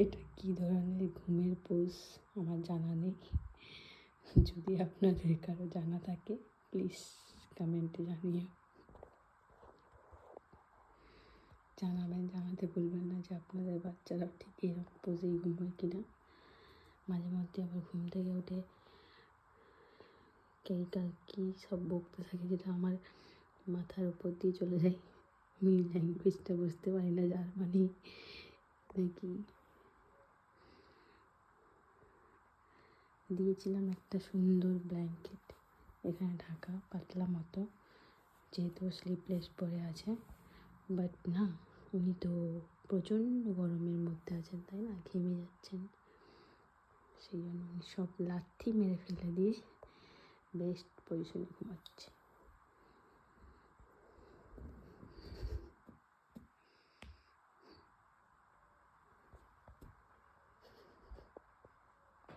এটা কী ধরনের ঘুমের পোজ আমার জানা নেই। যদি আপনাদের কারো জানা থাকে প্লিজ কমেন্টে জানাবেন। জানাতে ভুলবেন না যে আপনাদের বাচ্চারাও ঠিক এরকম পোজেই ঘুমোয় কিনা। মাঝে মধ্যে আবার ঘুম থেকে উঠে কী সব বকতে থাকে, যেটা আমার মাথার উপর দিয়ে চলে যায়। আমি ল্যাঙ্গুয়েজটা বুঝতে পারি না, জার্মানি নাকি। দিয়েছিলাম একটা সুন্দর ব্ল্যাঙ্কেট এখানে ঢাকা পাতলা মতো, যেহেতু স্লিপলেস পরে আছে। বাট না, উনি তো প্রচণ্ড গরমের মধ্যে আছেন, তাই না, ঘেমে যাচ্ছেন। সেই জন্য উনি সব লাথি মেরে ফেলে দিয়ে বেস্ট পজিশনে ঘুমাচ্ছে।